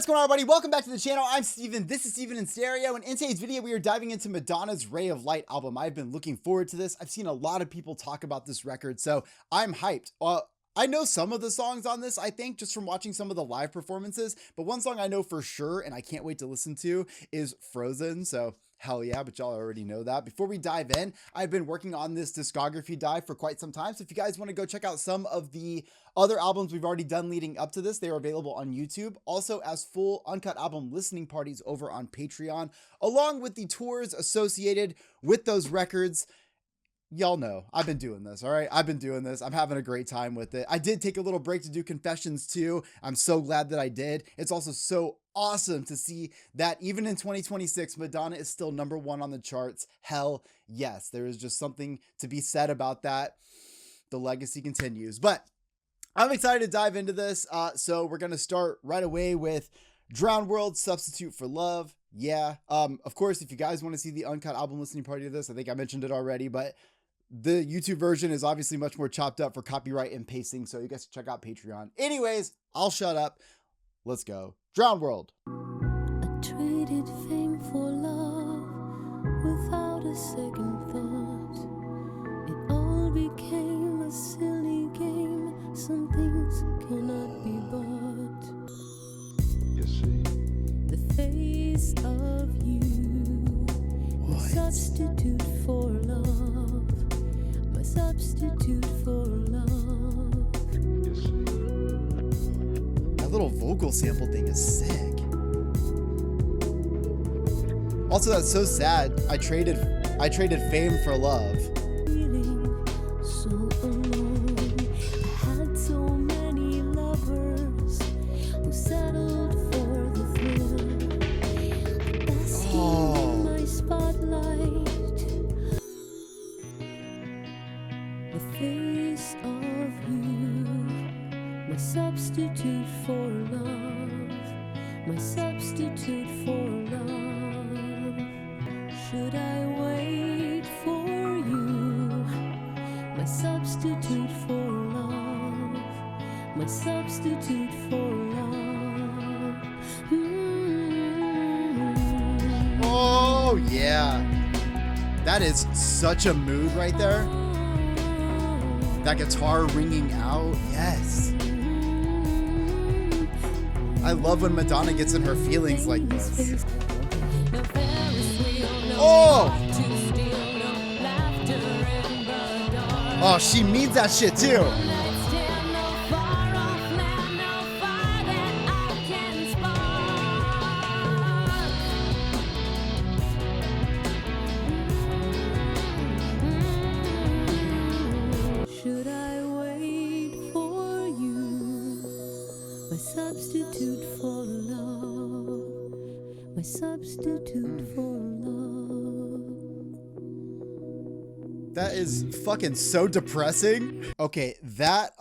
going on, everybody? Welcome back to the channel. I'm Steven. This is Steven in Stereo, and in today's video, we are diving into Madonna's Ray of Light album. I've been looking forward to this. I've seen a lot of people talk about this record, so I'm hyped. I know some of the songs on this, I think, just from watching some of the live performances, but one song I know for sure, and I can't wait to listen to, is Frozen, so hell yeah, but y'all already know that. Before we dive in, I've been working on this discography dive for quite some time, so if you guys want to go check out some of the other albums we've already done leading up to this, they are available on YouTube, also as full uncut album listening parties over on Patreon, along with the tours associated with those records. Y'all know I've been doing this. All right. I've been doing this. I'm having a great time with it. I did take a little break to do confessions too. I'm so glad that I did. It's also so awesome to see that even in 2026, Madonna is still #1 on the charts. Hell yes. There is just something to be said about that. The legacy continues, but I'm excited to dive into this. So we're going to start right away with Drowned World, Substitute for Love. Yeah. Of course, if you guys want to see the uncut album listening party of this, I think I mentioned it already, but the YouTube version is obviously much more chopped up for copyright and pasting, so you guys can check out Patreon. Anyways, I'll shut up. Let's go. Drowned World. I traded fame for love without a second thought. It all became a silly game. Some things cannot be bought. You see, The face of you, my substitute for love. My substitute for love. you see. That little vocal sample thing is sick. Also, that's so sad. I traded fame for love. Feeling so alone. I had so many lovers who settled for the thrill. Basking in my spotlight. The face of you, my substitute for love, my substitute for love. Should I wait for you, my substitute for love, my substitute for love? Oh yeah. That is such a mood right there. That guitar ringing out, yes. I love when Madonna gets in her feelings like this. Oh! Oh, she means that shit too. Should I wait for you, my substitute for love, my substitute for love? That is fucking so depressing. Okay, that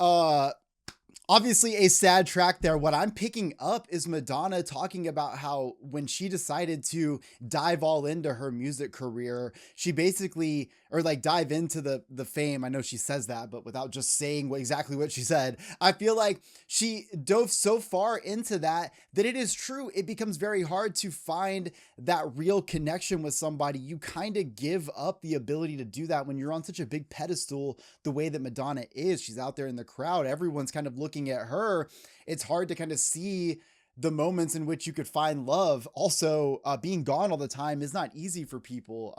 obviously a sad track there. What I'm picking up is Madonna talking about how when she decided to dive all into her music career, she basically, or like dive into the fame. I know she says that, but without just saying exactly what she said, I feel like she dove so far into that it is true. It becomes very hard to find that real connection with somebody. You kind of give up the ability to do that when you're on such a big pedestal the way that Madonna is. She's out there in the crowd. Everyone's kind of looking at her. It's hard to kind of see the moments in which you could find love. Also, being gone all the time is not easy for people.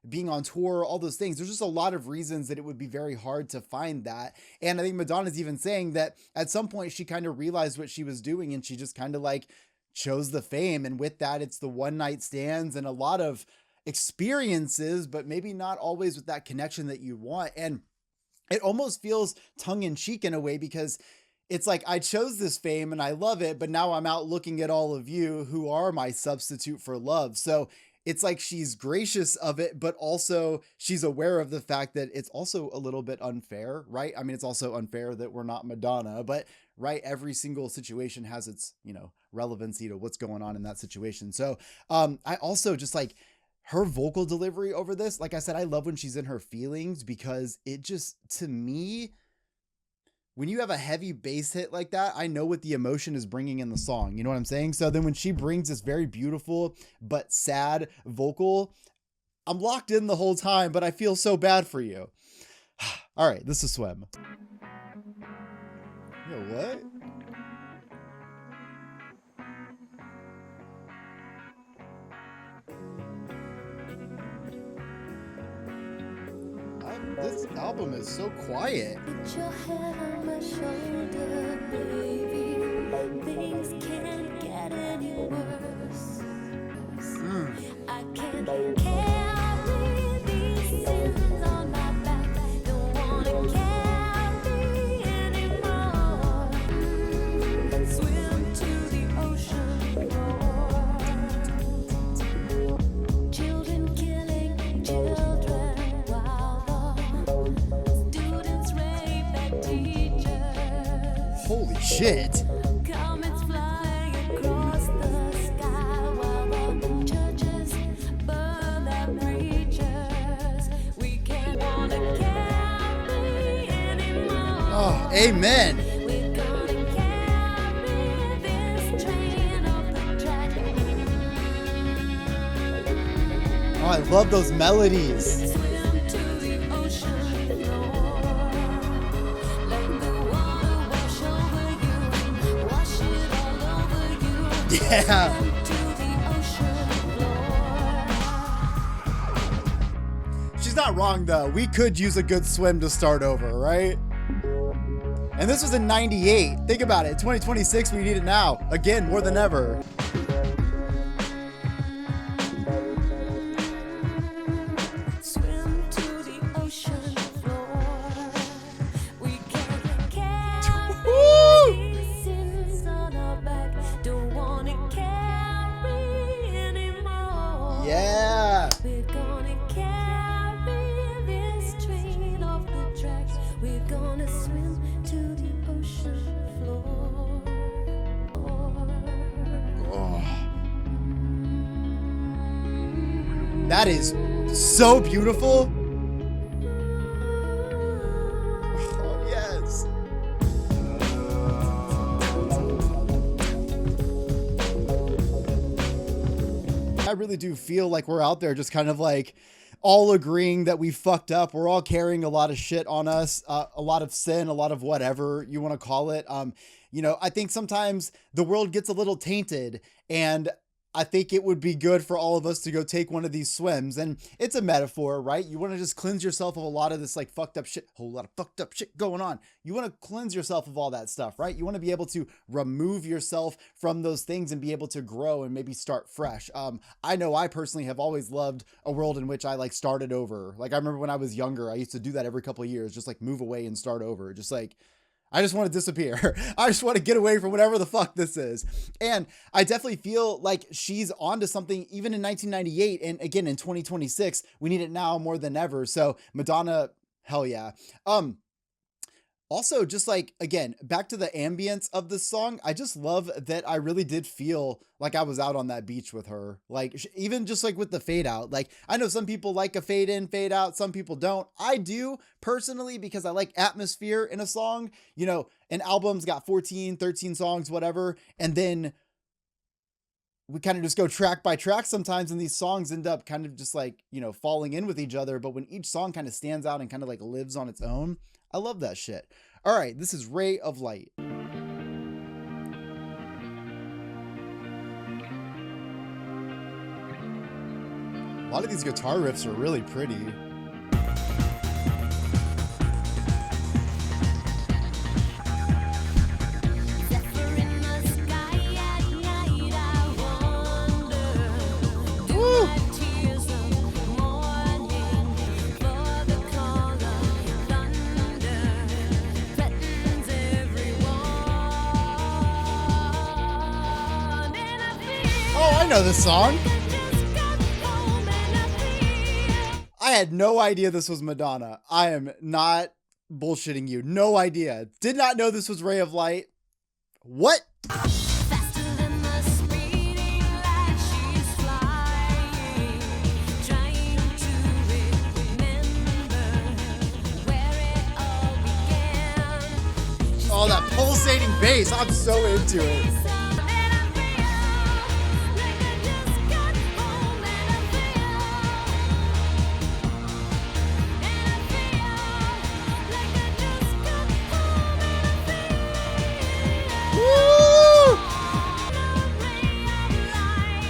Being on tour, all those things. There's just a lot of reasons that it would be very hard to find that. And I think Madonna's even saying that at some point she kind of realized what she was doing and she just kind of like chose the fame. And with that, it's the one night stands and a lot of experiences, but maybe not always with that connection that you want. And it almost feels tongue in cheek in a way, because it's like, I chose this fame and I love it, but now I'm out looking at all of you who are my substitute for love. So it's like she's gracious of it, but also she's aware of the fact that it's also a little bit unfair, right? I mean, it's also unfair that we're not Madonna, but right, every single situation has its, relevancy to what's going on in that situation. So I also just like her vocal delivery over this. Like I said, I love when she's in her feelings, because it just, to me, when you have a heavy bass hit like that, I know what the emotion is bringing in the song. You know what I'm saying? So then when she brings this very beautiful but sad vocal, I'm locked in the whole time, but I feel so bad for you. All right, this is Swim. Yo, what? This album is so quiet. Put your head on my shoulder, baby. Things can't get any worse. I can't carry these sins on my back. Don't wanna carry anymore. Swim to the ocean floor. Children killing children while the students rape their teachers. Holy shit. Comets flying across the sky while the churches burn their preachers. We can't wanna carry anymore. Oh, amen. We're gonna carry this train off the track. Oh, I love those melodies. Swim to the ocean floor. Let the water wash over you, wash it all over you. Yeah. Swim to the ocean floor. She's not wrong though. We could use a good swim to start over, right? And this was in 98. Think about it. 2026, we need it now. Again, more than ever. Swim to the ocean floor. We can't carry these sins on our back. Don't wanna carry anymore. Yeah. We're gonna carry this train off the tracks. We're gonna swim to the ocean floor. Oh. That is so beautiful. Oh, yes. I really do feel like we're out there just kind of like all agreeing that we fucked up. We're all carrying a lot of shit on us, a lot of sin, a lot of whatever you want to call it. You know, I think sometimes the world gets a little tainted, and I think it would be good for all of us to go take one of these swims. And it's a metaphor, right? You want to just cleanse yourself of a lot of this like fucked up shit, whole lot of fucked up shit going on. You want to cleanse yourself of all that stuff, right? You want to be able to remove yourself from those things and be able to grow and maybe start fresh. I know I personally have always loved a world in which I like started over. Like I remember when I was younger, I used to do that every couple of years, just like move away and start over. Just like, I just want to disappear. I just want to get away from whatever the fuck this is. And I definitely feel like she's onto something even in 1998. And again, in 2026, we need it now more than ever. So Madonna, hell yeah. Also, just like, again, back to the ambience of this song, I just love that I really did feel like I was out on that beach with her. Like, even just like with the fade out. Like, I know some people like a fade in, fade out. Some people don't. I do personally because I like atmosphere in a song. You know, an album's got 14, 13 songs, whatever. And then we kind of just go track by track sometimes, and these songs end up kind of just like, you know, falling in with each other. But when each song kind of stands out and kind of like lives on its own, I love that shit. All right, this is Ray of Light. A lot of these guitar riffs are really pretty. Woo! Oh, I know this song. I had no idea this was Madonna. I am not bullshitting you. No idea. Did not know this was Ray of Light. What? bass. I'm so into it. Woo!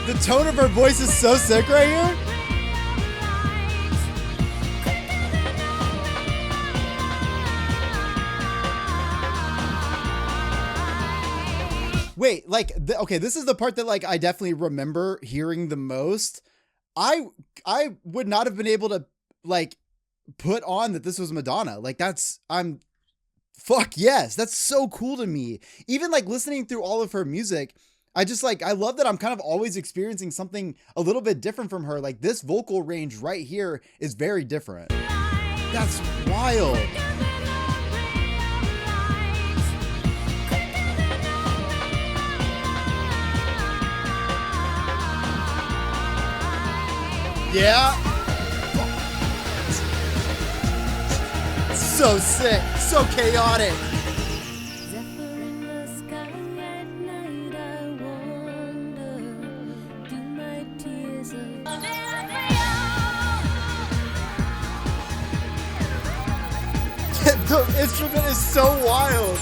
The tone of her voice is so sick right here. Wait, like, okay, this is the part that like I definitely remember hearing the most. I would not have been able to like put on that this was Madonna. Like fuck yes, that's so cool to me. Even like listening through all of her music, I just like I love that I'm kind of always experiencing something a little bit different from her. Like this vocal range right here is very different. That's wild. Yeah. So sick, so chaotic. Zephyr in the sky at night, I wonder, do my tears The instrument is so wild.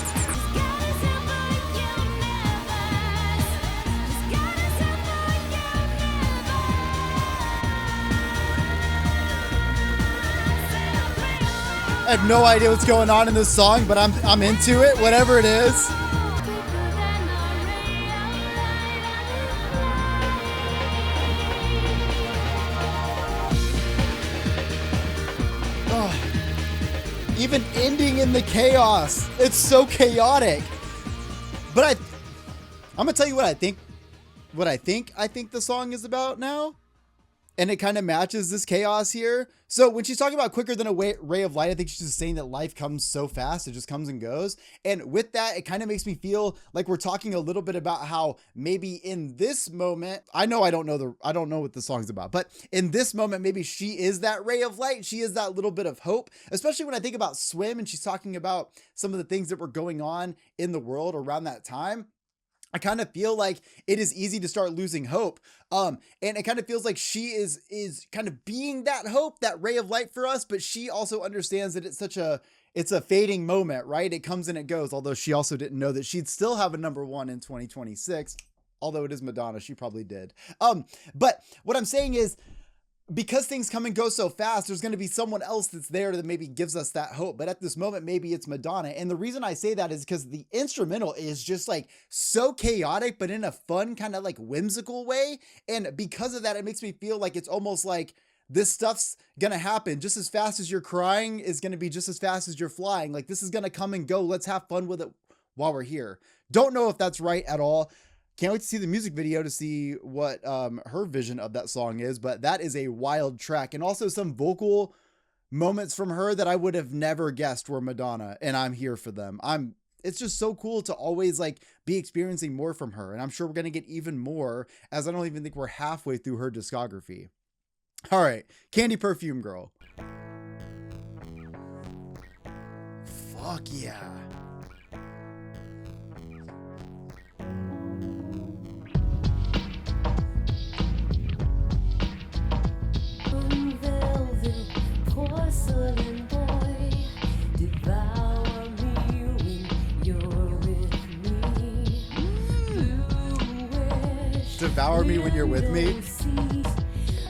I have no idea what's going on in this song, but I'm into it, whatever it is. Oh, even ending in the chaos. It's so chaotic. But I'm gonna tell you what I think the song is about now. And it kind of matches this chaos here. So when she's talking about quicker than a ray of light, I think she's just saying that life comes so fast, it just comes and goes. And with that, it kind of makes me feel like we're talking a little bit about how maybe in this moment, I don't know what the song's about, but in this moment, maybe she is that ray of light. She is that little bit of hope, especially when I think about Swim and she's talking about some of the things that were going on in the world around that time. I kind of feel like it is easy to start losing hope. And it kind of feels like she is kind of being that hope, that ray of light for us, but she also understands that it's a fading moment, right? It comes and it goes, although she also didn't know that she'd still have a #1 in 2026. Although it is Madonna, she probably did. But what I'm saying is, because things come and go so fast, there's going to be someone else that's there that maybe gives us that hope. But at this moment, maybe it's Madonna. And the reason I say that is because the instrumental is just like so chaotic, but in a fun kind of like whimsical way. And because of that, it makes me feel like it's almost like this stuff's going to happen just as fast as you're crying is going to be just as fast as you're flying. Like this is going to come and go. Let's have fun with it while we're here. Don't know if that's right at all. Can't wait to see the music video to see what her vision of that song is, but that is a wild track. And also some vocal moments from her that I would have never guessed were Madonna, and I'm here for them. It's just so cool to always like be experiencing more from her, and I'm sure we're going to get even more, as I don't even think we're halfway through her discography. All right, Candy Perfume Girl. Fuck yeah. velvet porcelain boy, devour me when you're with me. Bluish Devour me when you're with me. seas,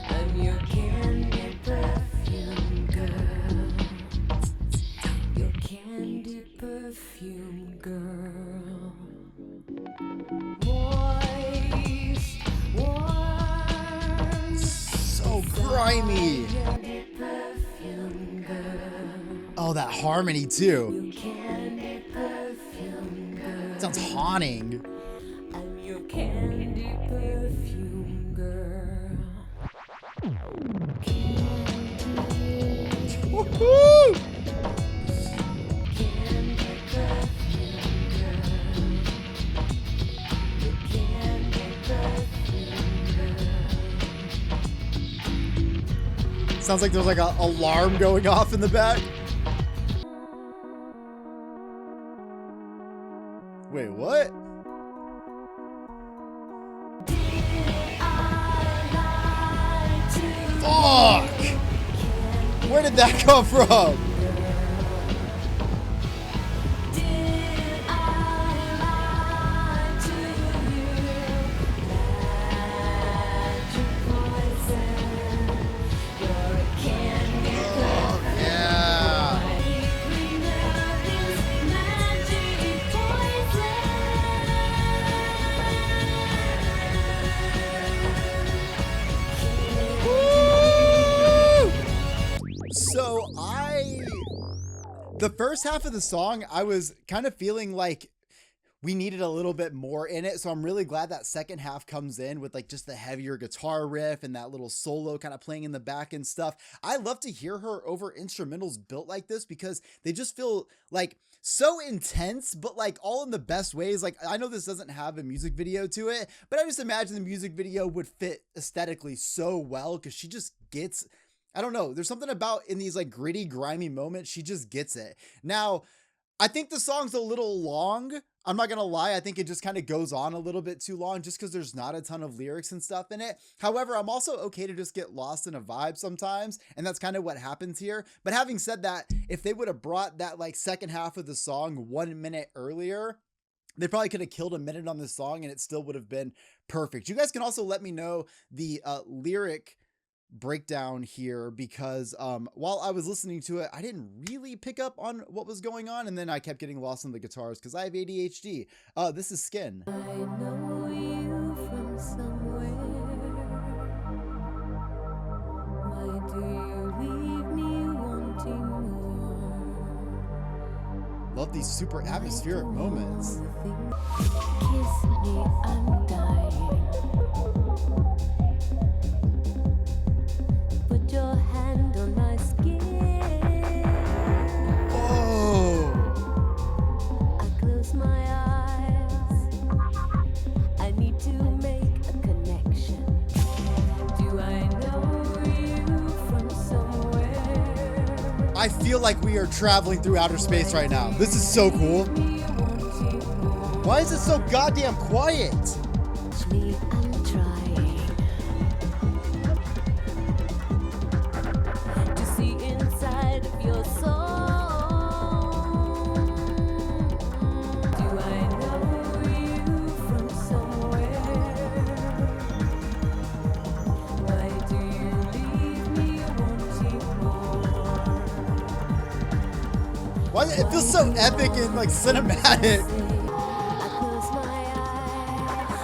I'm your candy perfume girl. Your candy perfume girl. Moist, warm, So grimy. candy perfume girl. Oh, that harmony too. Candy perfume girl. Sounds haunting. I'm your candy perfume girl. Woohoo! Candy perfume girl. Your candy perfume girl. Sounds like there's like a alarm going off in the back. Wait, what? Fuck! Where did that come from? Yeah. So the first half of the song, I was kind of feeling like we needed a little bit more in it. So I'm really glad that second half comes in with like just the heavier guitar riff and that little solo kind of playing in the back and stuff. I love to hear her over instrumentals built like this because they just feel like so intense, but like all in the best ways. Like I know this doesn't have a music video to it, but I just imagine the music video would fit aesthetically so well because she just gets, I don't know, there's something about in these like gritty, grimy moments, she just gets it. Now, I think the song's a little long. I'm not going to lie. I think it just kind of goes on a little bit too long just because there's not a ton of lyrics and stuff in it. However, I'm also okay to just get lost in a vibe sometimes. And that's kind of what happens here. But having said that, if they would have brought that like second half of the song 1 minute earlier, they probably could have killed a minute on this song and it still would have been perfect. You guys can also let me know the lyric breakdown here because while I was listening to it, I didn't really pick up on what was going on, and then I kept getting lost in the guitars because I have ADHD. This is Skin. I know you from somewhere. Why do you leave me wanting more? Love these super atmospheric moments. Kiss me, I'm dying. Put your hand on my skin. Oh, I close my eyes. I need to make a connection. Do I know you from somewhere? I feel like we are traveling through outer space right now. This is so cool. Why is it so goddamn quiet? Touch me, I'm trying to see inside of your soul. Do I know you from somewhere? Why do you leave me wanting more? Why it feels so epic and like cinematic. I close my eyes.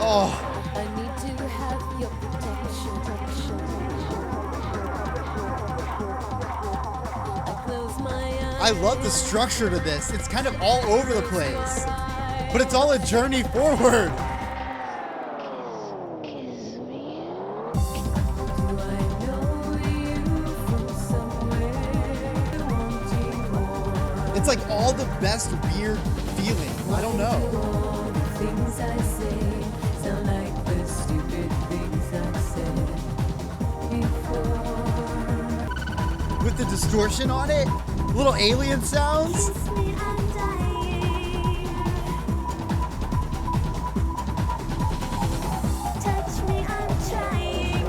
Oh, I need to have your protection. I close my eyes. I love the structure to this. It's kind of all over the place, but it's all a journey forward. Do I know you from somewhere? Wanting more. It's like all the best weird feeling. I don't know. All the things I say sound like the stupid things I've said before. With the distortion on it, little alien sounds. Kiss me, I'm dying. Touch me, I'm trying.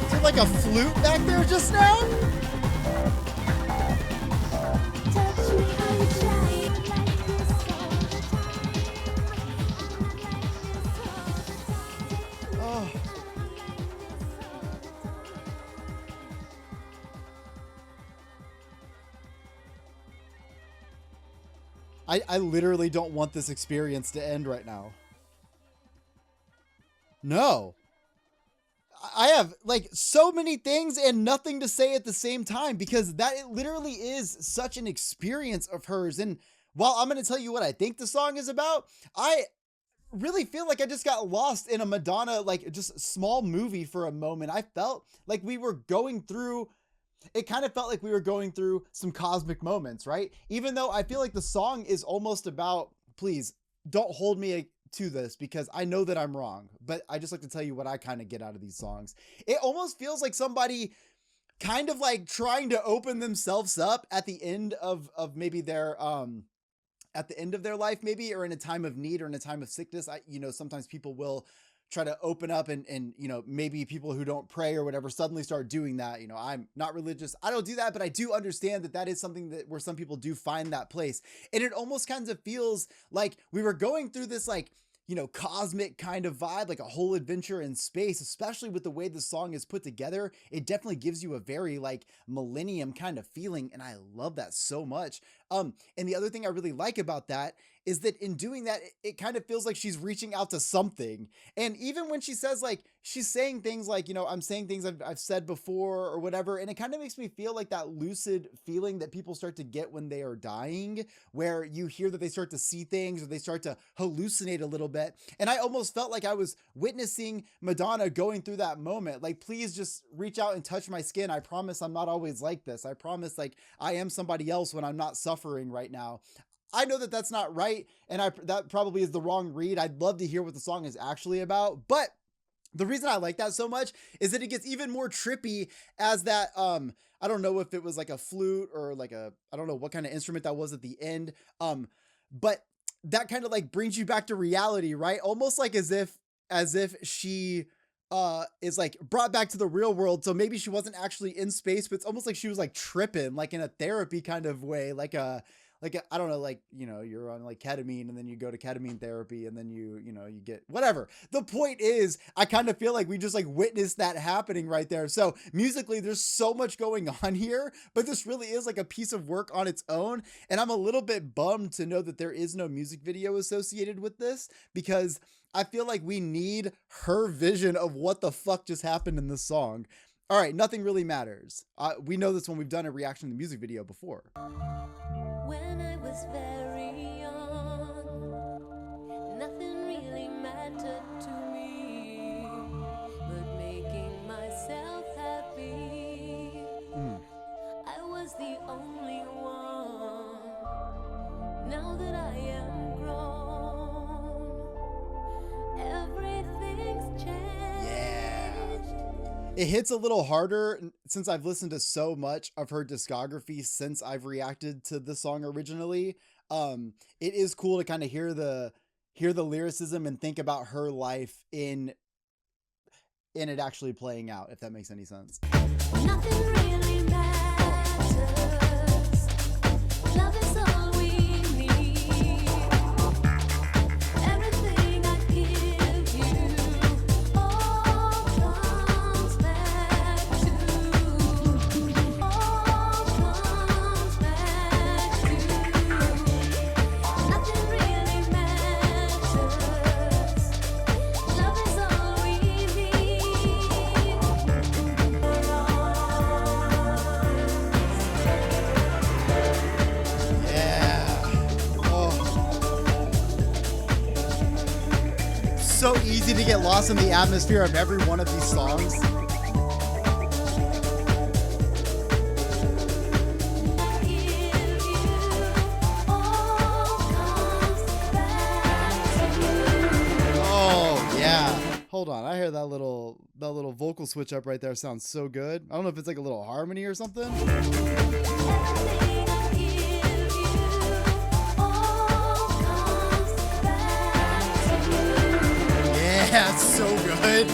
Is there like a flute back there just now? Touch me, I'm trying. Oh. I literally don't want this experience to end right now. No. I have like so many things and nothing to say at the same time because that it literally is such an experience of hers. And while I'm going to tell you what I think the song is about, I really feel like I just got lost in a Madonna, like just small movie for a moment. I felt like we were going through, it kind of felt like we were going through some cosmic moments, right? Even though I feel like the song is almost about, please don't hold me to this because I know that I'm wrong, but I just like to tell you what I kind of get out of these songs. It almost feels like somebody kind of like trying to open themselves up at the end of maybe their at the end of their life, maybe, or in a time of need or in a time of sickness. Sometimes people will try to open up, and maybe people who don't pray or whatever suddenly start doing that. I'm not religious, I don't do that, but I do understand that that is something that where some people do find that place. And it almost kind of feels like we were going through this, like, cosmic kind of vibe, like a whole adventure in space, especially with the way the song is put together. It definitely gives you a very like millennium kind of feeling. And I love that so much. And the other thing I really like about that is that in doing that, it kind of feels like she's reaching out to something. And even when she says, like, she's saying things like, I'm saying things I've said before or whatever. And it kind of makes me feel like that lucid feeling that people start to get when they are dying, where you hear that they start to see things or they start to hallucinate a little bit. And I almost felt like I was witnessing Madonna going through that moment. Like, please just reach out and touch my skin. I promise I'm not always like this. I promise, like, I am somebody else when I'm not suffering right now. I know that that's not right, and that probably is the wrong read. I'd love to hear what the song is actually about, but the reason I like that so much is that it gets even more trippy as that, I don't know if it was like a flute or like I don't know what kind of instrument that was at the end. But that kind of like brings you back to reality, right? Almost like as if she, is like brought back to the real world. So maybe she wasn't actually in space, but it's almost like she was like tripping, like in a therapy kind of way, I don't know, like, you're on like ketamine and then you go to ketamine therapy and then you get whatever. The point is, I kind of feel like we just like witnessed that happening right there. So musically, there's so much going on here, but this really is like a piece of work on its own. And I'm a little bit bummed to know that there is no music video associated with this, because I feel like we need her vision of what the fuck just happened in this song. All right, Nothing Really Matters. We know this when we've done a reaction to the music video before. When I was very young, nothing really mattered to me but making myself happy. I was the only one. Now that I am grown, everything's changed. It hits a little harder since I've listened to so much of her discography since I've reacted to the song originally. It is cool to kind of hear the lyricism and think about her life in it actually playing out, if that makes any sense. Nothing really matters. Love is all we need. Everything I give you all comes back to. All comes back to. Nothing really matters. Love is all we need. So easy to get lost in the atmosphere of every one of these songs. Oh yeah. Hold on, I hear that little vocal switch up right there. Sounds so good. I don't know if it's like a little harmony or something. Yeah, it's so good.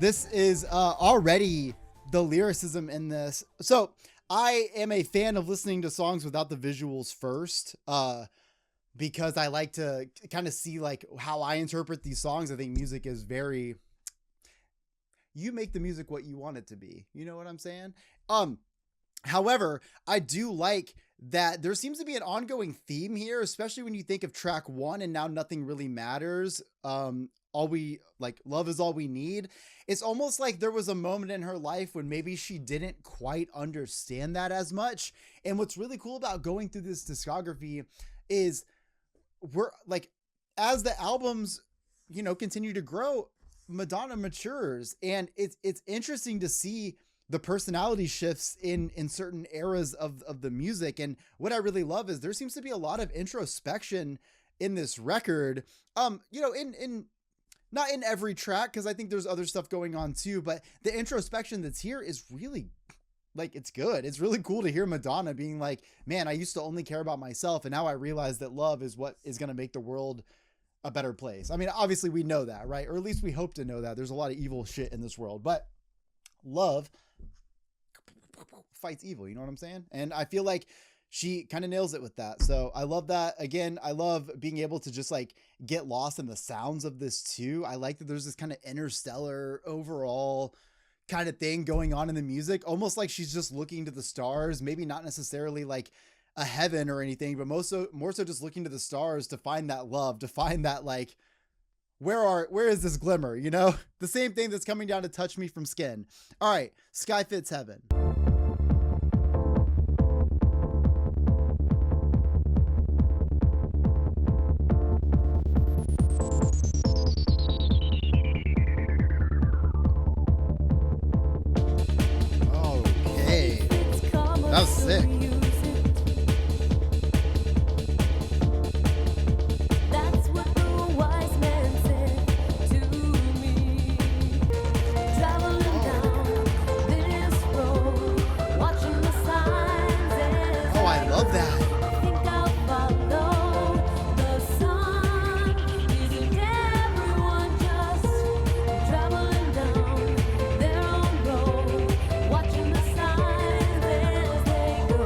This is already the lyricism in this. So I am a fan of listening to songs without the visuals first, because I like to kind of see like how I interpret these songs. I think music is very, you make the music what you want it to be. You know what I'm saying? However, I do like that there seems to be an ongoing theme here, especially when you think of track 1 and Now Nothing Really Matters. All we like, love is all we need. It's almost like there was a moment in her life when maybe she didn't quite understand that as much. And what's really cool about going through this discography is we're like, as the albums, continue to grow, Madonna matures, and it's interesting to see the personality shifts in certain eras of the music. And what I really love is there seems to be a lot of introspection in this record. In not in every track, because I think there's other stuff going on too, but the introspection that's here is really, like, it's good. It's really cool to hear Madonna being like, man, I used to only care about myself, and now I realize that love is what is going to make the world a better place. I mean, obviously we know that, right? Or at least we hope to know that. There's a lot of evil shit in this world, but love fights evil, you know what I'm saying? And I feel like she kind of nails it with that. So I love that. Again, I love being able to just like get lost in the sounds of this too. I like that there's this kind of interstellar overall kind of thing going on in the music, almost like she's just looking to the stars, maybe not necessarily like a heaven or anything, but more so just looking to the stars to find that love, to find that, like, where is this glimmer, you know? The same thing that's coming down to touch me from Skin. All right, Sky Fits Heaven. Okay, that was sick. That's what the wise man said to me. Traveling down this road, watching the signs as Oh, I love that. I think I'll follow the sun. Isn't everyone just traveling down their own road, watching the signs as they go?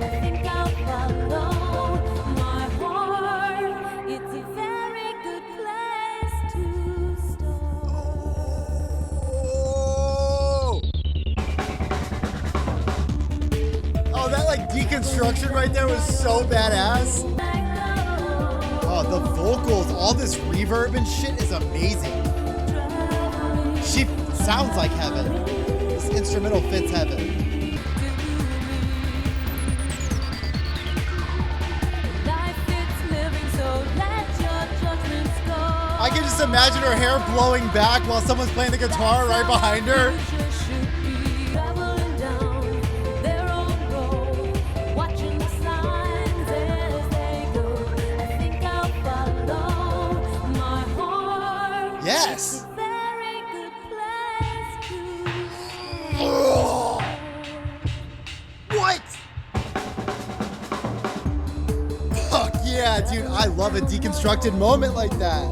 I think I'll follow my heart. It's a very good place to start. Oh, that like deconstruction right there was so badass. Oh, the vocals, all this reverb and shit is amazing. She sounds like heaven. This instrumental fits heaven. I can just imagine her hair blowing back while someone's playing the guitar right behind her. Yes. What? Fuck yeah, dude. I love a deconstructed moment like that.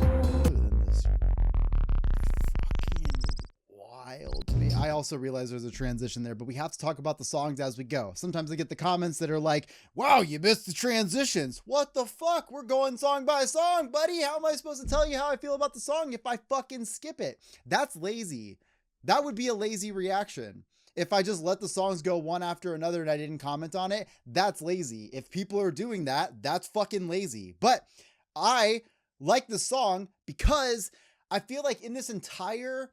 Wild to me. I also realize there's a transition there, but we have to talk about the songs as we go. Sometimes I get the comments that are like, wow, you missed the transitions. What the fuck? We're going song by song, buddy. How am I supposed to tell you how I feel about the song if I fucking skip it? That's lazy. That would be a lazy reaction. If I just let the songs go one after another and I didn't comment on it, that's lazy. If people are doing that, that's fucking lazy. But I like the song because I feel like in this entire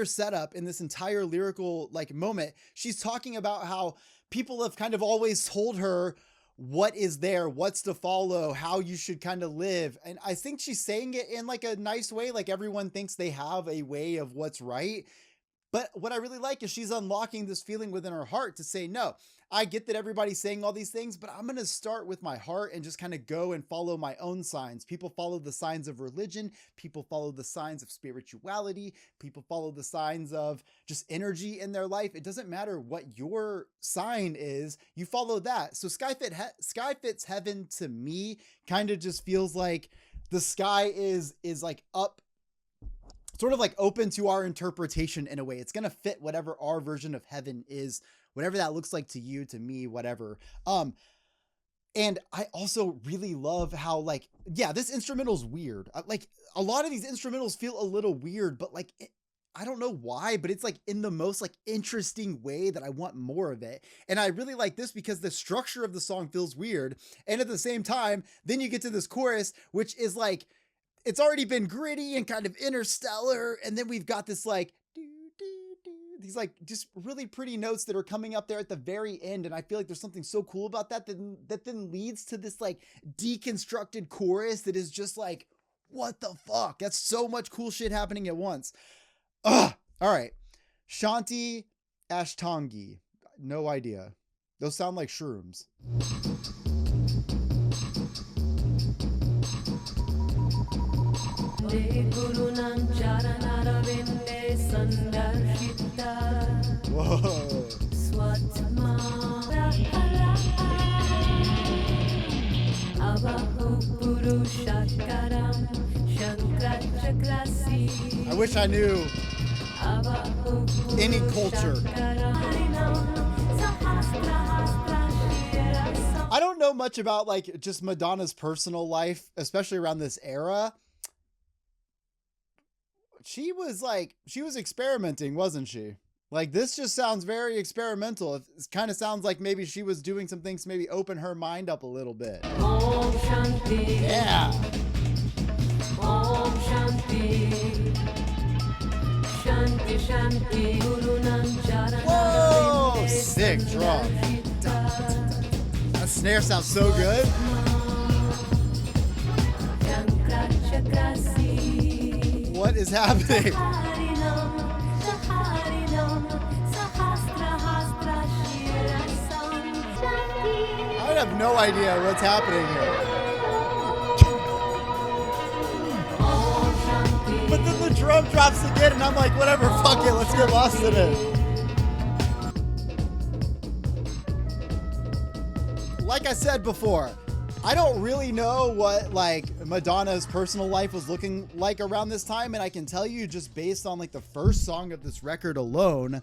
setup, in this entire lyrical like moment, she's talking about how people have kind of always told her what is there, what's to follow, how you should kind of live. And I think she's saying it in like a nice way, like everyone thinks they have a way of what's right. But what I really like is she's unlocking this feeling within her heart to say, no, I get that everybody's saying all these things, but I'm going to start with my heart and just kind of go and follow my own signs. People follow the signs of religion. People follow the signs of spirituality. People follow the signs of just energy in their life. It doesn't matter what your sign is. You follow that. So Sky Fits Heaven to me kind of just feels like the sky is like up, sort of like open to our interpretation in a way. It's going to fit whatever our version of heaven is, whatever that looks like to you, to me, whatever. And I also really love how like, yeah, this instrumental's weird. Like a lot of these instrumentals feel a little weird, but like, I don't know why, but it's like in the most like interesting way that I want more of it. And I really like this because the structure of the song feels weird. And at the same time, then you get to this chorus, which is like, it's already been gritty and kind of interstellar. And then we've got this like, these like just really pretty notes that are coming up there at the very end. And I feel like there's something so cool about that then leads to this like deconstructed chorus that is just like, what the fuck? That's so much cool shit happening at once. Ugh. All right. Shanti, Ashtangi. No idea. Those sound like shrooms. Whoa. I wish I knew any culture. I don't know much about like just Madonna's personal life, especially around this era. She was experimenting, wasn't she? Like, this just sounds very experimental. It kind of sounds like maybe she was doing some things to maybe open her mind up a little bit. Om Shanti. Yeah. Om Shanti. Shanti Shanti. Guru Nanchara. Whoa! Sick drum. That snare sounds so good. What is happening? I have no idea what's happening here. But then the drum drops again and I'm like, whatever, fuck it, let's get lost in it. Like I said before, I don't really know what like Madonna's personal life was looking like around this time, and I can tell you just based on like the first song of this record alone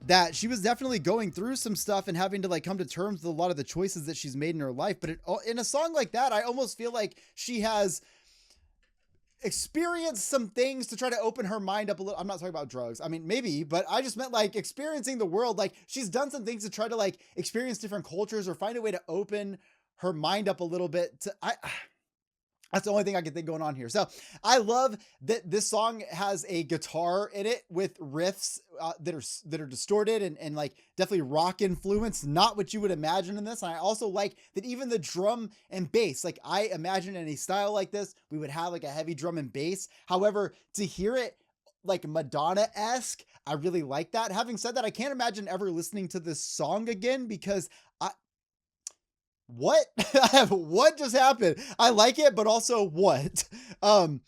that she was definitely going through some stuff and having to like come to terms with a lot of the choices that she's made in her life. But in a song like that, I almost feel like she has experienced some things to try to open her mind up a little. I'm not talking about drugs. I mean, maybe, but I just meant like experiencing the world. Like she's done some things to try to like experience different cultures or find a way to open her mind up a little bit to, that's the only thing I can think going on here. So I love that this song has a guitar in it with riffs that are distorted and like definitely rock influence, not what you would imagine in this. And I also like that even the drum and bass, like I imagine in a style like this, we would have like a heavy drum and bass. However, to hear it like Madonna-esque, I really like that. Having said that, I can't imagine ever listening to this song again because what just happened? I like it, but also what? All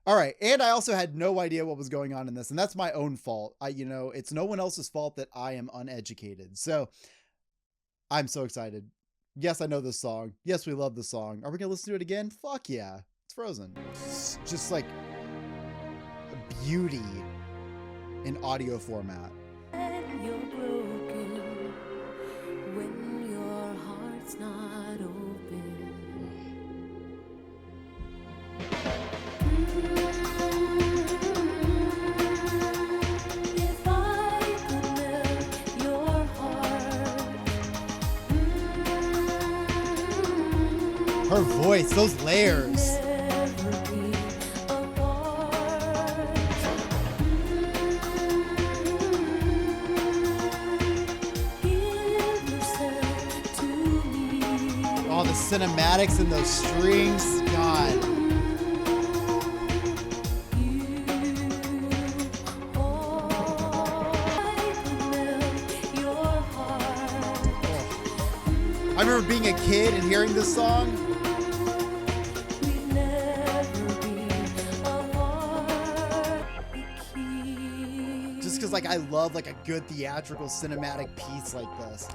right. And I also had no idea what was going on in this, and that's my own fault. It's no one else's fault that I am uneducated. So I'm so excited. Yes, I know this song. Yes, we love this song. Are we going to listen to it again? Fuck yeah. It's Frozen. It's just like a beauty in audio format. You're broken when your heart's not open. If I could melt your heart. Her voice, those layers. Never be apart. Give yourself to me. All the cinematics and those strings. God. I remember being a kid and hearing this song. Just because like I love like a good theatrical cinematic piece like this.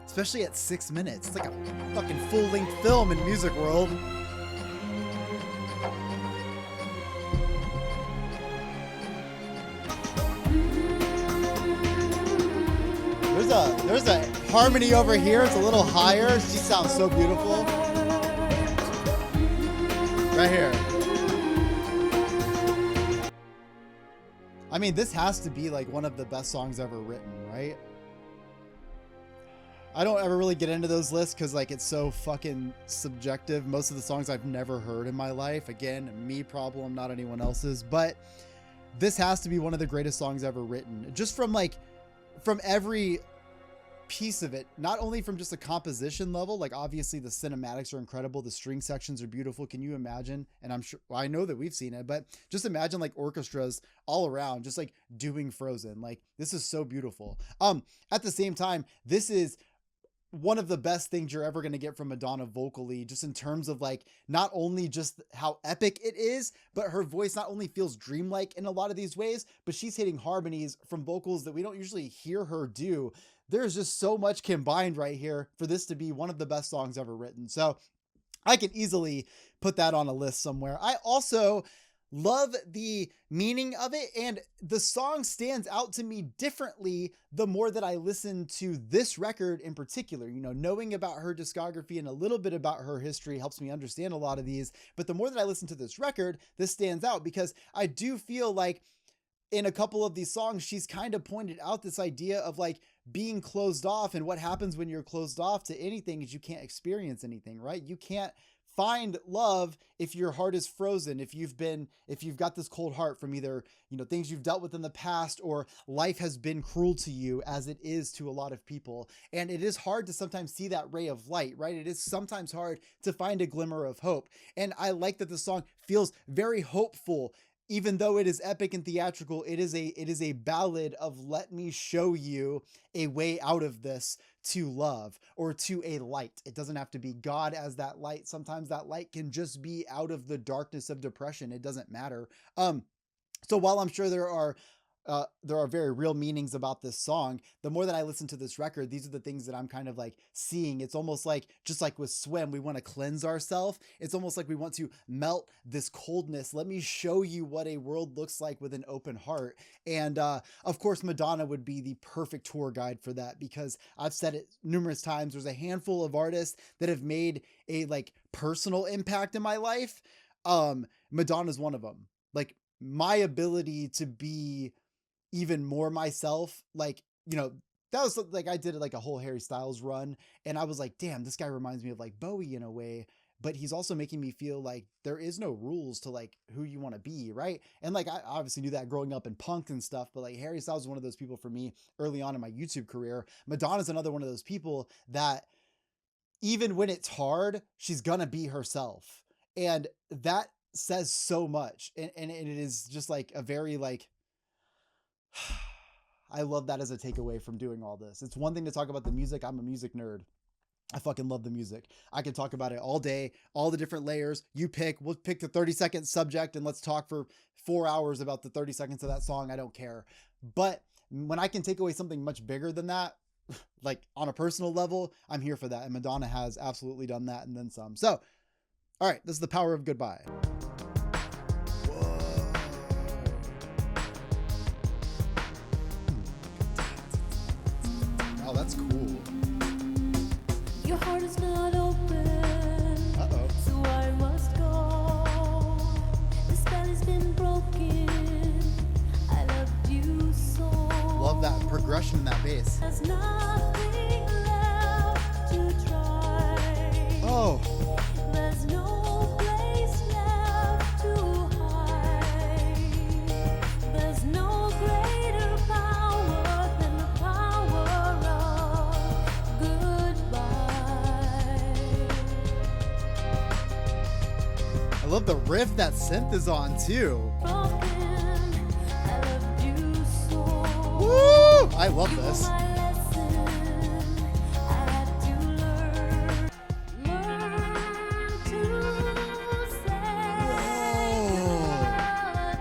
Especially at 6 minutes. It's like a fucking full-length film in music world. There's a harmony over here. It's a little higher. She sounds so beautiful. Right here. I mean, this has to be like one of the best songs ever written, right? I don't ever really get into those lists because like it's so fucking subjective. Most of the songs I've never heard in my life. Again, me problem, not anyone else's. But this has to be one of the greatest songs ever written. Just from every piece of it, not only from just a composition level, like obviously the cinematics are incredible, the string sections are beautiful. Can you imagine? And I'm sure, well, I know that we've seen it, but just imagine like orchestras all around, just like doing Frozen. Like this is so beautiful. At the same time, this is one of the best things you're ever going to get from Madonna vocally, just in terms of like, not only just how epic it is, but her voice not only feels dreamlike in a lot of these ways, but she's hitting harmonies from vocals that we don't usually hear her do. There's just so much combined right here for this to be one of the best songs ever written. So I can easily put that on a list somewhere. I also love the meaning of it, and the song stands out to me differently the more that I listen to this record in particular. You know, knowing about her discography and a little bit about her history helps me understand a lot of these, but the more that I listen to this record, this stands out because I do feel like in a couple of these songs, she's kind of pointed out this idea of like being closed off, and what happens when you're closed off to anything is you can't experience anything, right? You can't find love if your heart is frozen, if you've got this cold heart from either, you know, things you've dealt with in the past, or life has been cruel to you, as it is to a lot of people. And it is hard to sometimes see that ray of light, right? It is sometimes hard to find a glimmer of hope. And I like that the song feels very hopeful. Even though it is epic and theatrical, it is a ballad of let me show you a way out of this, to love or to a light. It doesn't have to be God as that light. Sometimes that light can just be out of the darkness of depression. It doesn't matter. So while I'm sure there are very real meanings about this song, the more that I listen to this record, these are the things that I'm kind of like seeing. It's almost like, just like with Swim, we want to cleanse ourselves. It's almost like we want to melt this coldness. Let me show you what a world looks like with an open heart. And of course, Madonna would be the perfect tour guide for that, because I've said it numerous times. There's a handful of artists that have made a like personal impact in my life. Madonna's one of them. Like, my ability to be even more myself, like, you know, that was like, I did like a whole Harry Styles run, and I was like, damn, this guy reminds me of like Bowie in a way, but he's also making me feel like there is no rules to like who you want to be, right? And like, I obviously knew that growing up in punk and stuff, but like Harry Styles was one of those people for me early on in my YouTube career. Madonna's another one of those people that even when it's hard, she's gonna be herself. And that says so much. And it is just like a very like, I love that as a takeaway from doing all this. It's one thing to talk about the music. I'm a music nerd. I fucking love the music. I can talk about it all day, all the different layers. We'll pick the 30-second subject and let's talk for 4 hours about the 30 seconds of that song. I don't care. But when I can take away something much bigger than that, like on a personal level, I'm here for that. And Madonna has absolutely done that and then some. So, all right, this is the power of goodbye. Oh, that's cool. Your heart is not open, Uh-oh. so I must go. The spell has been broken. I loved you so. Love that progression in that bass. There's nothing left to try. Oh, There's no place left to hide. There's no greater power than the power of goodbye. I love the riff that synth is on too. Broken, I loved you so. Woo! I love You were this. my lesson. I had to learn to say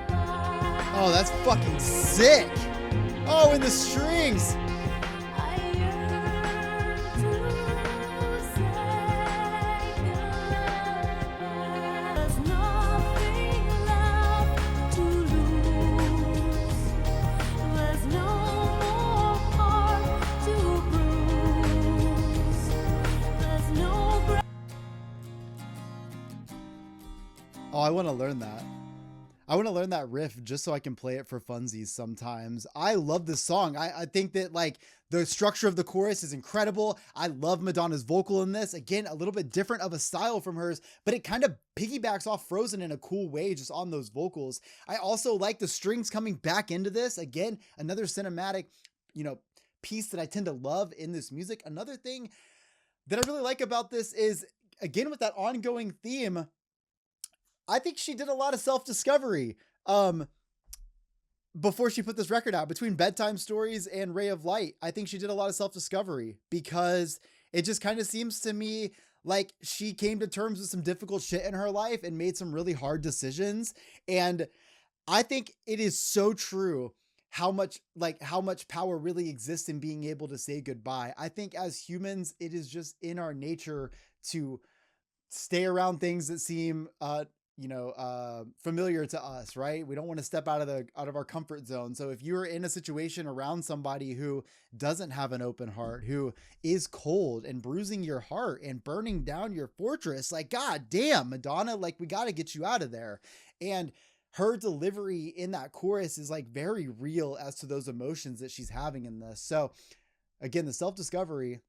goodbye. Oh, that's fucking sick. Oh, and the strings. I yearn to say goodbye. There's nothing left to lose. There's no more heart to bruise. There's no Oh, I want to learn that. I want to learn that riff just so I can play it for funsies sometimes. I love this song. I think that like the structure of the chorus is incredible. I love Madonna's vocal in this. Again, a little bit different of a style from hers, but it kind of piggybacks off Frozen in a cool way just on those vocals. I also like the strings coming back into this. Again, another cinematic, you know, piece that I tend to love in this music. Another thing that I really like about this is, again, with that ongoing theme, I think she did a lot of self-discovery before she put this record out. Between Bedtime Stories and Ray of Light, I think she did a lot of self-discovery, because it just kind of seems to me like she came to terms with some difficult shit in her life and made some really hard decisions. And I think it is so true how much power really exists in being able to say goodbye. I think as humans, it is just in our nature to stay around things that seem familiar to us, right? We don't want to step out of our comfort zone. So if you're in a situation around somebody who doesn't have an open heart, who is cold and bruising your heart and burning down your fortress, like, God damn, Madonna, like, we got to get you out of there. And her delivery in that chorus is like very real as to those emotions that she's having in this. So again, the self-discovery,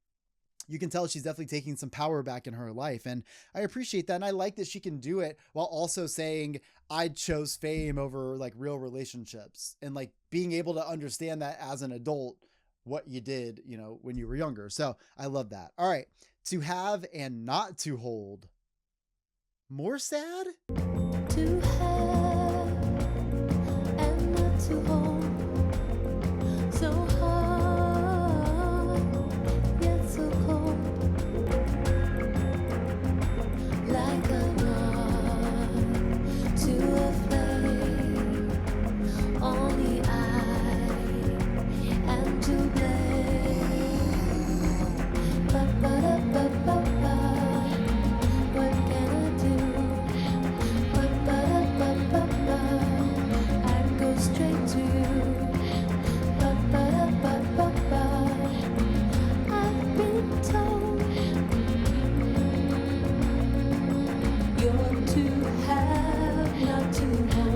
you can tell she's definitely taking some power back in her life. And I appreciate that. And I like that she can do it while also saying, I chose fame over like real relationships, and like being able to understand that as an adult, what you did, when you were younger. So I love that. All right. To have and not to hold. More sad? To have and not to hold, so hard yet so cold, like a moth to a flame. Only I am to blame. Ba-ba-da-ba-ba-ba. What can I do? Ba-ba-da-ba-ba-ba. I go straight to you. Ba-ba-da-ba-ba-ba. I've been told you're to have, not to hold.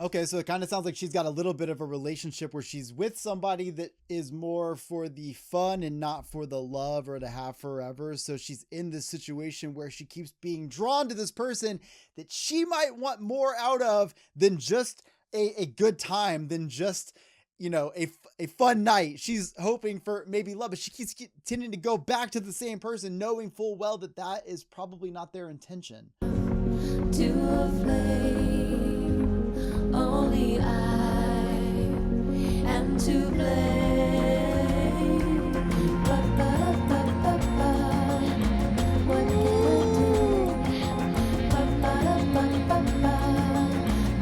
Okay, so it kind of sounds like she's got a little bit of a relationship where she's with somebody that is more for the fun and not for the love or to have forever. So she's in this situation where she keeps being drawn to this person that she might want more out of than just a good time, than just, a fun night. She's hoping for maybe love, but she keeps tending to go back to the same person, knowing full well that that is probably not their intention. To a flame, only I am to blame. Ba-ba-da-ba-ba-ba. What can I do? Ba-ba-da-ba-ba-ba.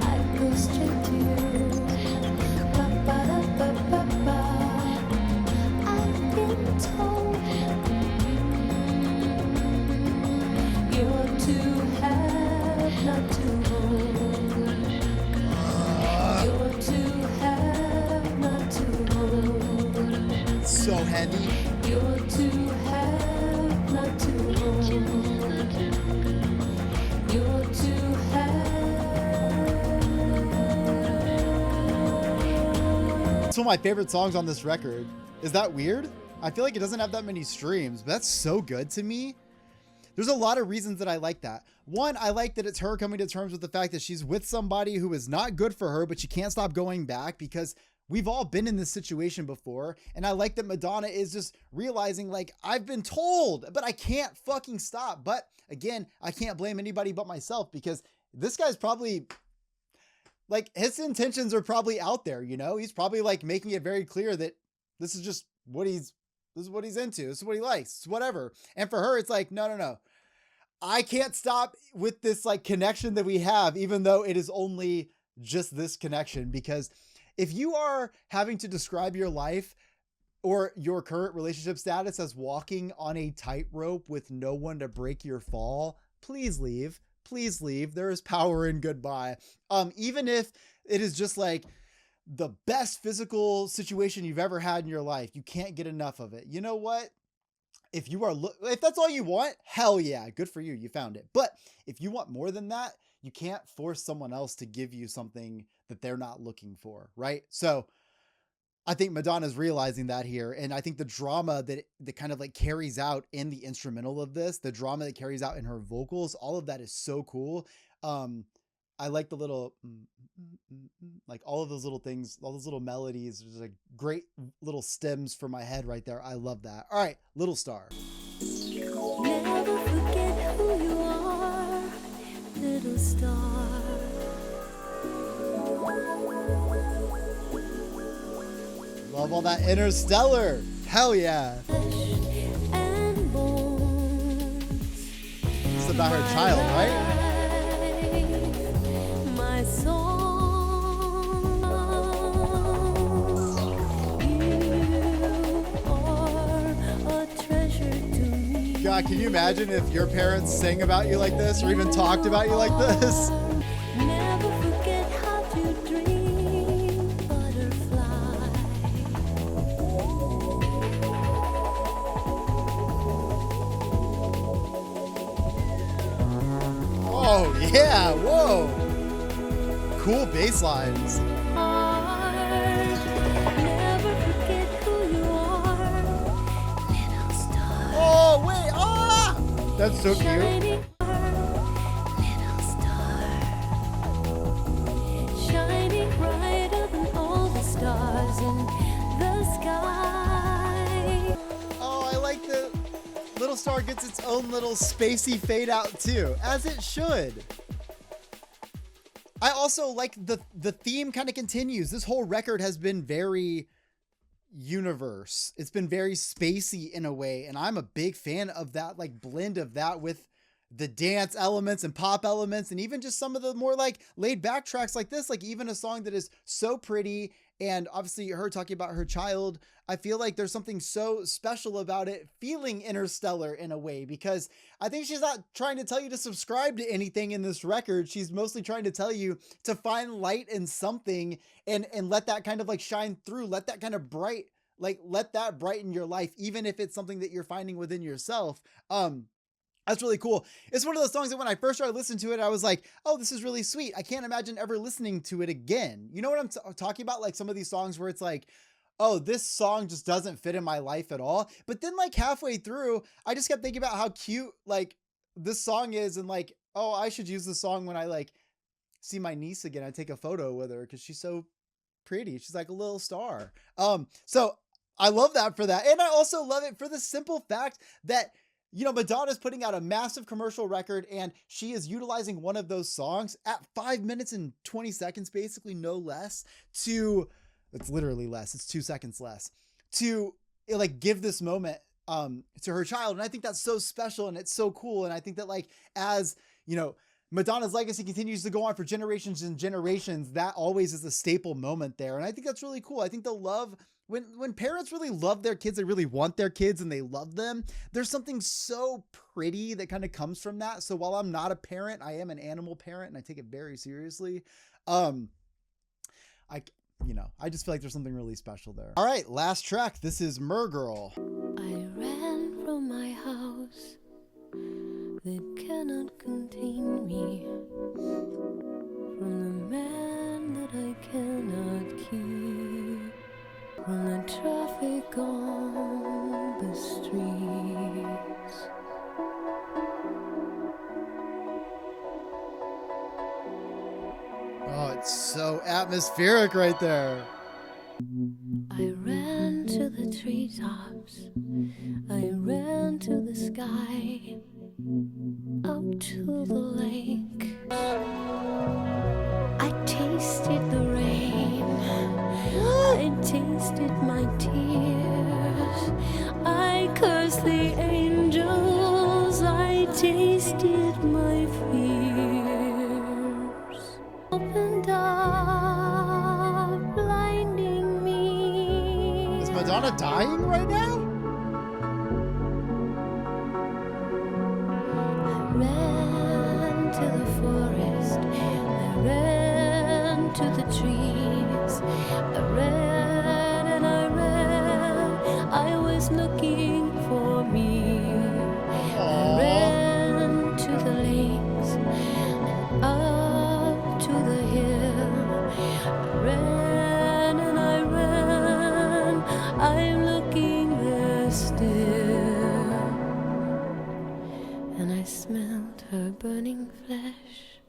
I go straight to you. Ba-ba-da-ba-ba-ba. I've been told you're to have, not to hold. You're to have, not to hold. So heavy. You're to have, not to hold. You're to have. It's one of my favorite songs on this record. Is that weird? I feel like it doesn't have that many streams, but that's so good to me. There's a lot of reasons that I like that. One, I like that it's her coming to terms with the fact that she's with somebody who is not good for her, but she can't stop going back, because we've all been in this situation before. And I like that Madonna is just realizing, like, I've been told, but I can't fucking stop. But again, I can't blame anybody but myself, because this guy's probably, like, his intentions are probably out there, he's probably like making it very clear that this is just what this is what he's into. This is what he likes. It's whatever. And for her, it's like, no. I can't stop with this like connection that we have, even though it is only just this connection. Because if you are having to describe your life or your current relationship status as walking on a tightrope with no one to break your fall, please leave. Please leave. There is power in goodbye. Even if it is just like the best physical situation you've ever had in your life, you can't get enough of it. You know what? If that's all you want, hell yeah, good for you. You found it. But if you want more than that, you can't force someone else to give you something that they're not looking for, right? So I think Madonna's realizing that here. And I think the drama that kind of like carries out in the instrumental of this, the drama that carries out in her vocals, all of that is so cool. I like the little, like all of those little things, all those little melodies. There's like great little stems for my head right there. I love that. All right, Little Star. Never forget who you are, little star. Love all that Interstellar. Hell yeah. Flesh and bones. It's about her child, right? My song. You are a treasure to me. God, can you imagine if your parents sang about you like this or even talked about you like this? Never forget how to dream, butterfly. Oh, yeah. Whoa. Cool bass lines. Never forget who you are, little star. Oh, wait. Ah! That's so cute. Shining little star, shining brighter than all the stars in the sky. Oh, I like the Little Star gets its own little spacey fade out too, as it should. I also like the theme kind of continues. This whole record has been very universe. It's been very spacey in a way, and I'm a big fan of that like blend of that with the dance elements and pop elements, and even just some of the more like laid back tracks like this, like even a song that is so pretty, and obviously her talking about her child. I feel like there's something so special about it feeling interstellar in a way, because I think she's not trying to tell you to subscribe to anything in this record. She's mostly trying to tell you to find light in something and let that kind of like shine through, let that kind of bright, like let that brighten your life, even if it's something that you're finding within yourself. That's really cool. It's one of those songs that when I first started listening to it, I was like, oh, this is really sweet. I can't imagine ever listening to it again. You know what I'm talking about? Like some of these songs where it's like, oh, this song just doesn't fit in my life at all. But then like halfway through, I just kept thinking about how cute like this song is, and like, oh, I should use this song when I like see my niece again. I take a photo with her because she's so pretty. She's like a little star. So I love that for that. And I also love it for the simple fact that, you know, Madonna's putting out a massive commercial record and she is utilizing one of those songs at 5 minutes and 20 seconds, basically no less, to, it's literally less, it's 2 seconds less, to like give this moment to her child. And I think that's so special and it's so cool. And I think that like, as you know, Madonna's legacy continues to go on for generations and generations, that always is a staple moment there. And I think that's really cool. I think the love, when parents really love their kids, they really want their kids and they love them, there's something so pretty that kind of comes from that. So while I'm not a parent, I am an animal parent and I take it very seriously. I just feel like there's something really special there. All right, last track. This is Mergirl. I ran from my house that cannot contain me, from the man that I cannot keep, from the traffic on the streets. Oh, it's so atmospheric right there. I ran to the treetops, I ran to the sky, up to the lake. I tasted the rain, I tasted my tears, I cursed the angels, I tasted my fears. Opened up, blinding me. Is Madonna dying right now? Ran to the forest, I ran to the trees, I ran and I ran, I was looking for me. I ran to the lakes and up to the hill, I ran and I ran, I'm looking there still. And I smelled her burning flesh,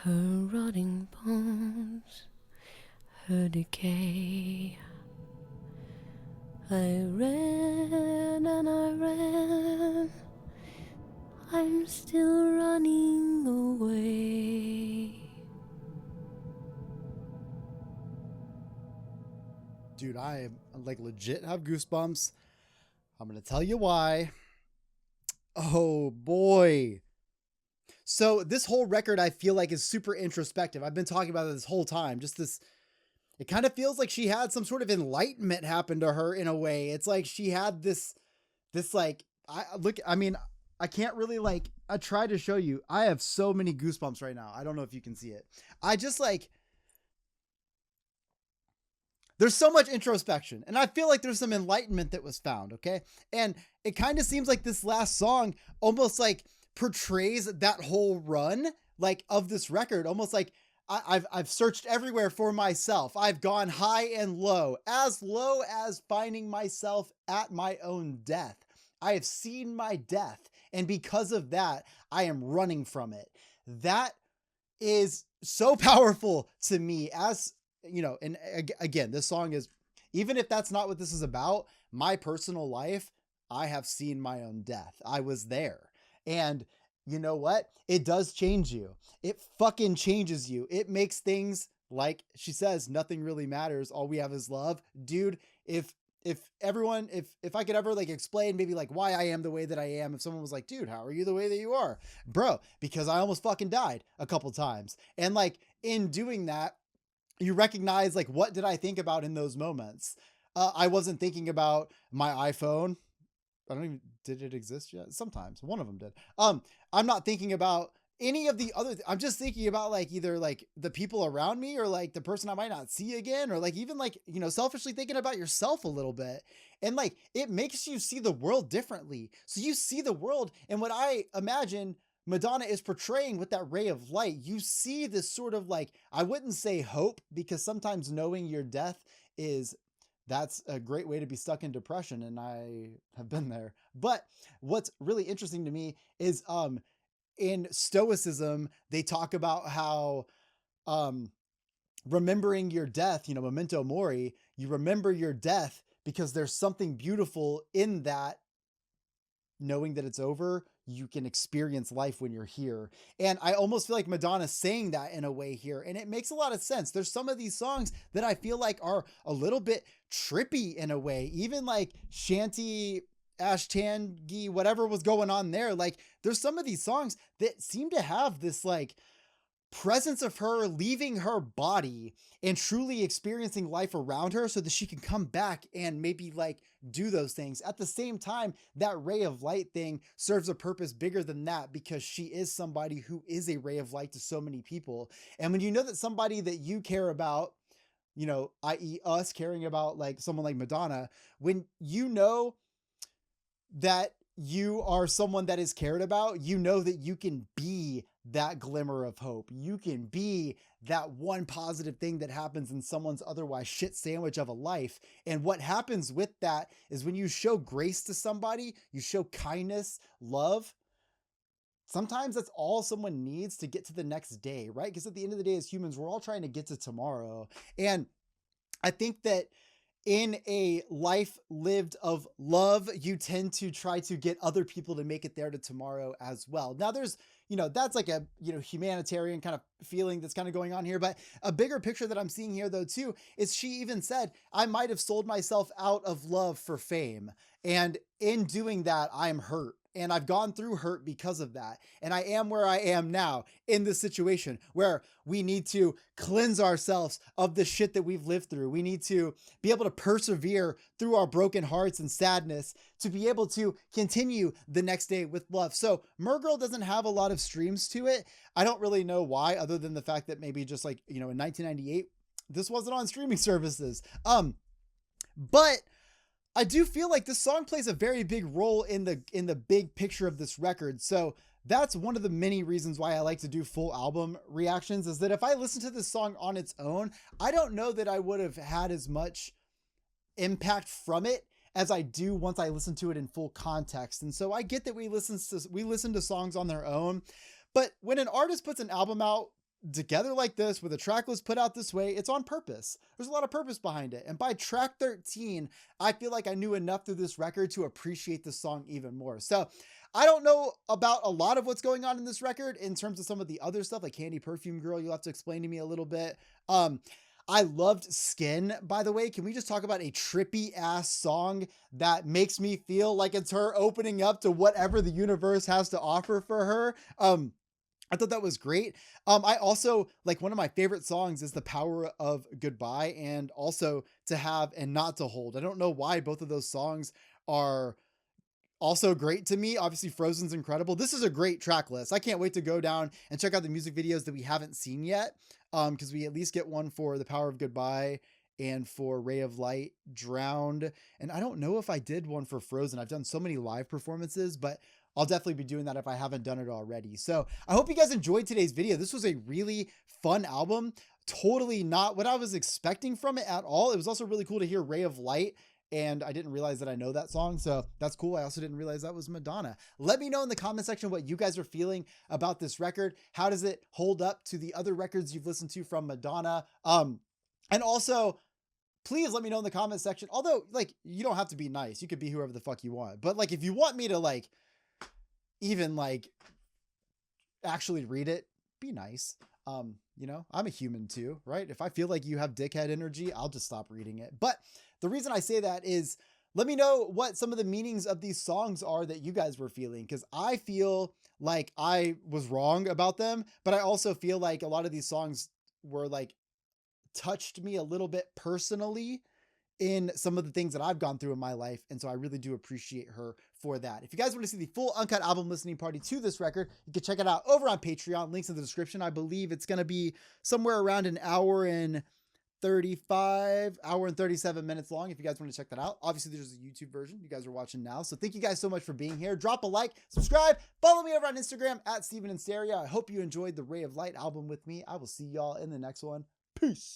her her decay. I ran and I ran, I'm still running away. Dude, I like legit have goosebumps. I'm going to tell you why. Oh boy. So this whole record, I feel like, is super introspective. I've been talking about it this whole time. Just this, it kind of feels like she had some sort of enlightenment happen to her in a way. It's like she had this like, I can't really like, I try to show you. I have so many goosebumps right now. I don't know if you can see it. I just like, there's so much introspection, and I feel like there's some enlightenment that was found. Okay. And it kind of seems like this last song almost like portrays that whole run, like, of this record, almost like I've searched everywhere for myself. I've gone high and low as finding myself at my own death. I have seen my death, and because of that, I am running from it. That is so powerful to me, as you know. And again, this song is, even if that's not what this is about, my personal life, I have seen my own death. I was there. And you know what? It does change you. It fucking changes you. It makes things, like she says, nothing really matters. All we have is love. Dude, if I could ever like explain maybe like why I am the way that I am, if someone was like, dude, how are you the way that you are? Bro, because I almost fucking died a couple times. And like, in doing that, you recognize, like, what did I think about in those moments? I wasn't thinking about my iPhone. I don't even, did it exist yet? Sometimes one of them did. I'm not thinking about any of the other, I'm just thinking about like either like the people around me, or like the person I might not see again, or like even like, you know, selfishly thinking about yourself a little bit. And like, it makes you see the world differently. So you see the world, and what I imagine Madonna is portraying with that ray of light, you see this sort of like, I wouldn't say hope, because sometimes knowing your death that's a great way to be stuck in depression, and I have been there. But what's really interesting to me is in Stoicism, they talk about how remembering your death, you know, memento mori, you remember your death because there's something beautiful in that. Knowing that it's over, you can experience life when you're here. And I almost feel like Madonna's saying that in a way here, and it makes a lot of sense. There's some of these songs that I feel like are a little bit trippy in a way, even like Shanti, Ashtangi, whatever was going on there. Like, there's some of these songs that seem to have this like presence of her leaving her body and truly experiencing life around her, so that she can come back and maybe like do those things. At the same time, that ray of light thing serves a purpose bigger than that, because she is somebody who is a ray of light to so many people. And when you know that somebody that you care about, you know, i.e. us caring about like someone like Madonna, when you know that you are someone that is cared about, you know that you can be that glimmer of hope. You can be that one positive thing that happens in someone's otherwise shit sandwich of a life. And what happens with that is, when you show grace to somebody, you show kindness, love, sometimes that's all someone needs to get to the next day, right? Because at the end of the day, as humans, we're all trying to get to tomorrow. And I think that in a life lived of love, you tend to try to get other people to make it there to tomorrow as well. Now there's, you know, that's like a, you know, humanitarian kind of feeling that's kind of going on here. But a bigger picture that I'm seeing here though too, is she even said, I might have sold myself out of love for fame. And in doing that, I'm hurt. And I've gone through hurt because of that. And I am where I am now in this situation where we need to cleanse ourselves of the shit that we've lived through. We need to be able to persevere through our broken hearts and sadness to be able to continue the next day with love. So Mergirl doesn't have a lot of streams to it. I don't really know why, other than the fact that maybe just like, you know, in 1998, this wasn't on streaming services. But I do feel like this song plays a very big role in the big picture of this record. So that's one of the many reasons why I like to do full album reactions, is that if I listen to this song on its own, I don't know that I would have had as much impact from it as I do once I listen to it in full context. And so I get that we listen to songs on their own, but when an artist puts an album out, together like this with a track list put out this way, it's on purpose. There's a lot of purpose behind it. And by track 13, I feel like I knew enough through this record to appreciate the song even more. So I don't know about a lot of what's going on in this record in terms of some of the other stuff like Candy Perfume Girl. You'll have to explain to me a little bit. I loved Skin, by the way. Can we just talk about a trippy ass song that makes me feel like it's her opening up to whatever the universe has to offer for her? I thought that was great. I also like one of my favorite songs is The Power of Goodbye, and also To Have and Not to Hold. I don't know why both of those songs are also great to me. Obviously Frozen's incredible. This is a great track list. I can't wait to go down and check out the music videos that we haven't seen yet. Because we at least get one for The Power of Goodbye and for Ray of Light, Drowned. And I don't know if I did one for Frozen. I've done so many live performances, but I'll definitely be doing that if I haven't done it already. So I hope you guys enjoyed today's video. This was a really fun album. Totally not what I was expecting from it at all. It was also really cool to hear Ray of Light, and I didn't realize that I know that song, so that's cool. I also didn't realize that was Madonna. Let me know in the comment section what you guys are feeling about this record. How does it hold up to the other records you've listened to from Madonna? And also, please let me know in the comment section, although, like, you don't have to be nice. You could be whoever the fuck you want. But, like, if you want me to, like, even, like, actually read it, be nice. You know, I'm a human too, right? If I feel like you have dickhead energy, I'll just stop reading it. But the reason I say that is let me know what some of the meanings of these songs are that you guys were feeling, because I feel like I was wrong about them, but I also feel like a lot of these songs were like touched me a little bit personally in some of the things that I've gone through in my life. And so I really do appreciate her for that. If you guys want to see the full uncut album listening party to this record, you can check it out over on Patreon. Links in the description. I believe it's going to be somewhere around an hour and 37 minutes long if you guys want to check that out. Obviously, there's a YouTube version you guys are watching now. So thank you guys so much for being here. Drop a like, subscribe, follow me over on Instagram at Steven in Stereo. I hope you enjoyed the Ray of Light album with me. I will see y'all in the next one. Peace.